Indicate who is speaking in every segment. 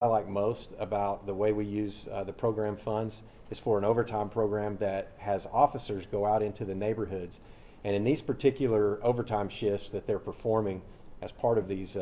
Speaker 1: I like most about the way we use the program funds is for an overtime program that has officers go out into the neighborhoods. And in these particular overtime shifts that they're performing as part of these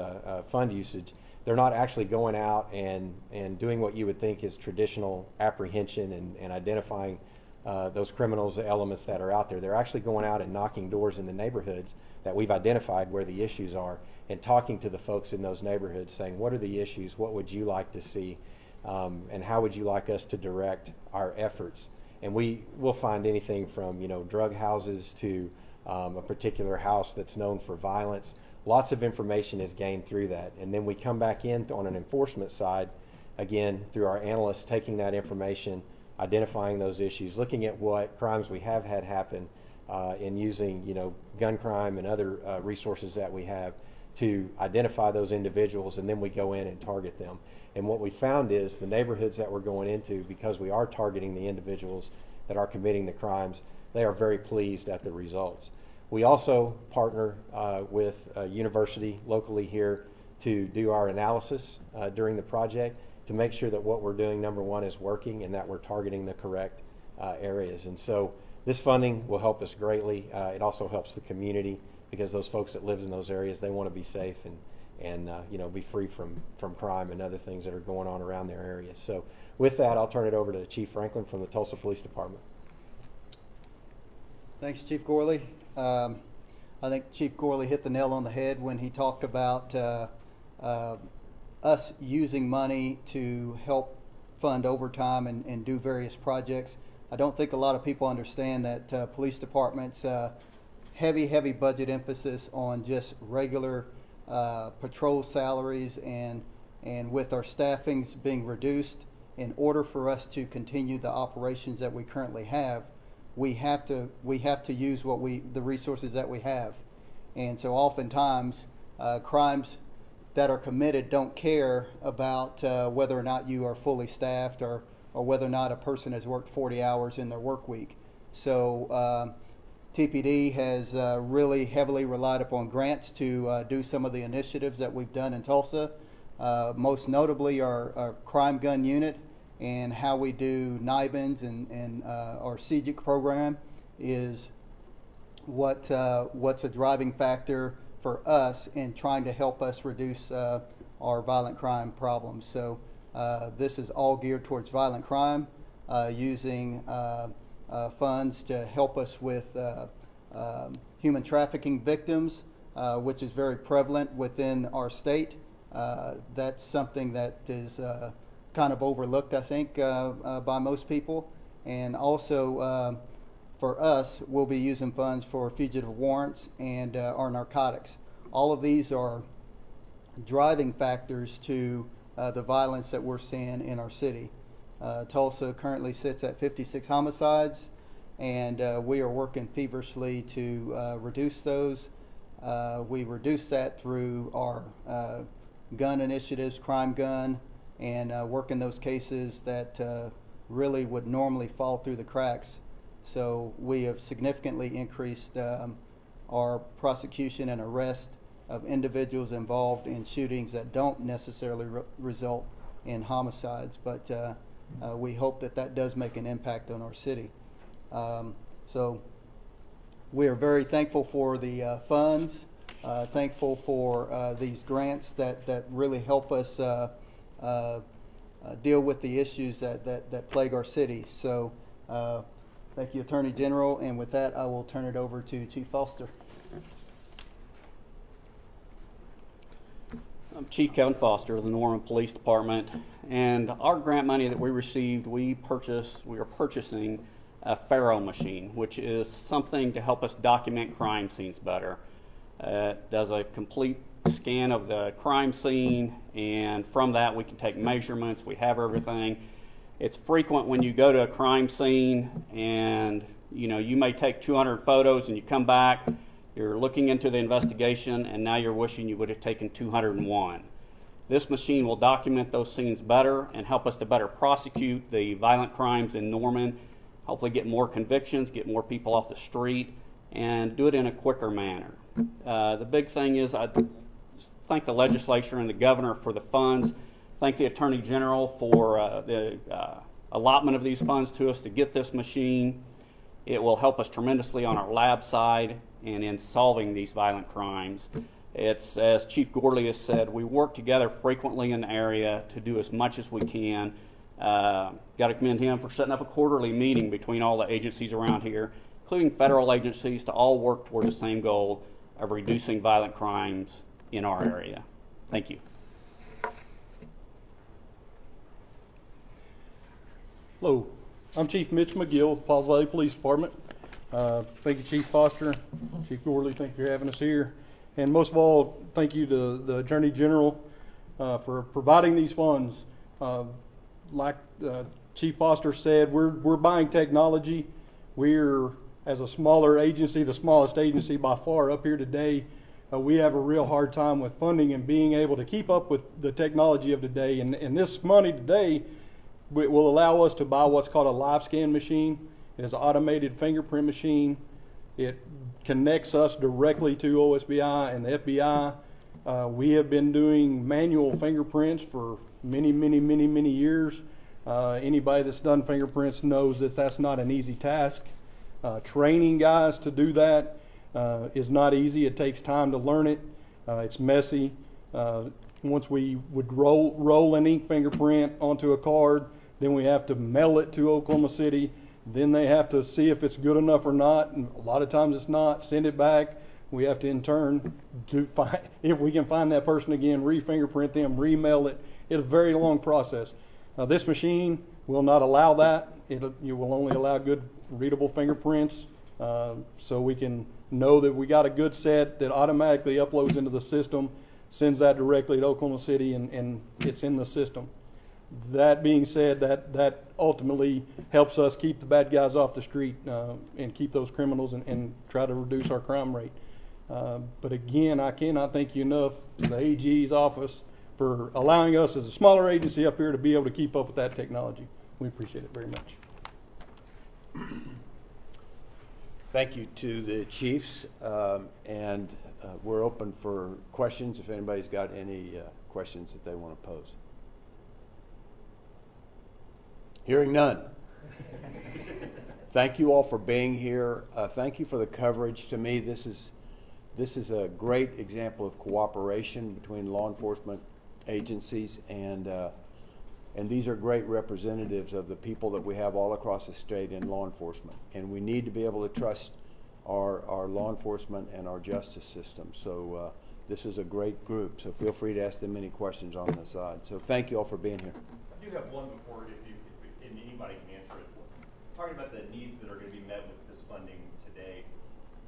Speaker 1: fund usage, they're not actually going out and doing what you would think is traditional apprehension and identifying those criminals elements that are out there. They're actually going out and knocking doors in the neighborhoods that we've identified where the issues are, and talking to the folks in those neighborhoods saying, what are the issues, what would you like to see, and how would you like us to direct our efforts? And we'll find anything from drug houses to a particular house that's known for violence. Lots of information is gained through that, and then we come back in on an enforcement side, again through our analysts taking that information, identifying those issues, looking at what crimes we have had happen, and using gun crime and other resources that we have to identify those individuals, and then we go in and target them. And what we found is the neighborhoods that we're going into, because we are targeting the individuals that are committing the crimes, they are very pleased at the results. We also partner with a university locally here to do our analysis during the project to make sure that what we're doing, number one, is working and that we're targeting the correct areas. And so this funding will help us greatly. It also helps the community, because those folks that live in those areas, they want to be safe and be free from crime and other things that are going on around their area. So with that, I'll turn it over to Chief Franklin from the Tulsa Police Department.
Speaker 2: Thanks, Chief Gorley. I think Chief Gorley hit the nail on the head when he talked about us using money to help fund overtime and do various projects. I don't think a lot of people understand that police departments heavy budget emphasis on just regular patrol salaries, and with our staffings being reduced, in order for us to continue the operations that we currently have, we have to use the resources that we have. And so oftentimes crimes that are committed don't care about whether or not you are fully staffed or whether or not a person has worked 40 hours in their work week. So TPD has really heavily relied upon grants to do some of the initiatives that we've done in Tulsa. Most notably our crime gun unit, and how we do NIBINs and our CJIC program is what's a driving factor for us in trying to help us reduce our violent crime problems. So this is all geared towards violent crime, using funds to help us with human trafficking victims, which is very prevalent within our state. That's something that is kind of overlooked, I think, by most people. And also for us, we'll be using funds for fugitive warrants and our narcotics. All of these are driving factors to the violence that we're seeing in our city. Tulsa currently sits at 56 homicides, and we are working feverishly to reduce those. We reduce that through our gun initiatives, crime gun, and working those cases that really would normally fall through the cracks. So we have significantly increased our prosecution and arrest of individuals involved in shootings that don't necessarily result in homicides, but we hope that does make an impact on our city. So we are very thankful for the funds, thankful for these grants that really help us deal with the issues that plague our city. So thank you, Attorney General, and with that I will turn it over to Chief Foster.
Speaker 3: I'm Chief Kevin Foster of the Norman Police Department, and our grant money that we received, we are purchasing a Faro machine, which is something to help us document crime scenes better. It does a complete scan of the crime scene, and from that we can take measurements. We have everything. It's frequent when you go to a crime scene and you may take 200 photos and you come back, you're looking into the investigation, and now you're wishing you would have taken 201. This machine will document those scenes better and help us to better prosecute the violent crimes in Norman, hopefully get more convictions, get more people off the street, and do it in a quicker manner. The big thing is I thank the legislature and the governor for the funds thank the Attorney General for the allotment of these funds to us to get this machine. It will help us tremendously on our lab side and in solving these violent crimes. It's, as Chief Gorley has said, we work together frequently in the area to do as much as we can. Got to commend him for setting up a quarterly meeting between all the agencies around here, including federal agencies, to all work toward the same goal of reducing violent crimes in our area. Thank you.
Speaker 4: Hello, I'm Chief Mitch McGill, with Pauls Valley Police Department. Thank you, Chief Foster, Chief Gorley, thank you for having us here. And most of all, thank you to the Attorney General for providing these funds. Like Chief Foster said, we're buying technology. We're, as a smaller agency, the smallest agency by far up here today, we have a real hard time with funding and being able to keep up with the technology of today. And this money today will allow us to buy what's called a live scan machine. It is an automated fingerprint machine. It connects us directly to OSBI and the FBI. We have been doing manual fingerprints for many years. Anybody that's done fingerprints knows that that's not an easy task. Training guys to do that is not easy. It takes time to learn it. It's messy. Once we would roll an ink fingerprint onto a card, then we have to mail it to Oklahoma City. Then they have to see if it's good enough or not, and a lot of times it's not. Send it back. We have to in turn to find, if we can find that person again, re-fingerprint them, re-mail it. It's a very long process. This machine will not allow that. You will only allow good readable fingerprints, so we can know that we got a good set that automatically uploads into the system, sends that directly to Oklahoma City, and it's in the system. That being said, that ultimately helps us keep the bad guys off the street and keep those criminals and try to reduce our crime rate. But again, I cannot thank you enough to the AG's office for allowing us as a smaller agency up here to be able to keep up with that technology. We appreciate it very much.
Speaker 5: Thank you to the chiefs, and we're open for questions if anybody's got any questions that they want to pose. Hearing none. Thank you all for being here. Thank you for the coverage. To me, this is a great example of cooperation between law enforcement agencies, and these are great representatives of the people that we have all across the state in law enforcement. And we need to be able to trust our law enforcement and our justice system. So this is a great group. So feel free to ask them any questions on the side. So thank you all for being here.
Speaker 6: I do have one before, if anybody can answer it. Talking about the needs that are going to be met with this funding today,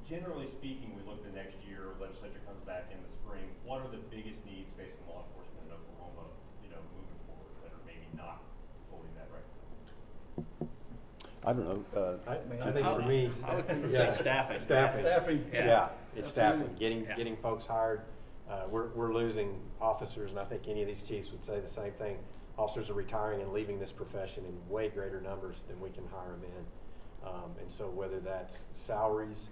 Speaker 6: generally speaking, we look the next year, legislature comes back in the spring, what are the biggest needs facing law enforcement in Oklahoma, moving forward that are maybe not fully met right now?
Speaker 5: I don't know.
Speaker 1: I think for me,
Speaker 3: I would say staffing.
Speaker 1: Staffing.
Speaker 3: Yeah.
Speaker 1: It's staffing. Getting folks hired. We're losing officers, and I think any of these chiefs would say the same thing. Officers are retiring and leaving this profession in way greater numbers than we can hire them in. And so whether that's salaries,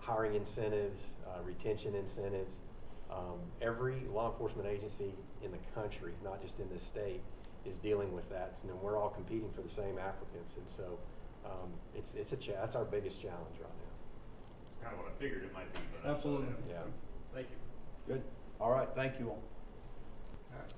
Speaker 1: hiring incentives, retention incentives, every law enforcement agency in the country, not just in this state, is dealing with that. And then we're all competing for the same applicants. And so that's our biggest challenge right now.
Speaker 6: Kind of what I figured it might be, but
Speaker 2: Absolutely.
Speaker 1: Yeah.
Speaker 6: Thank you.
Speaker 5: Good. All right. Thank you all.
Speaker 1: Thanks.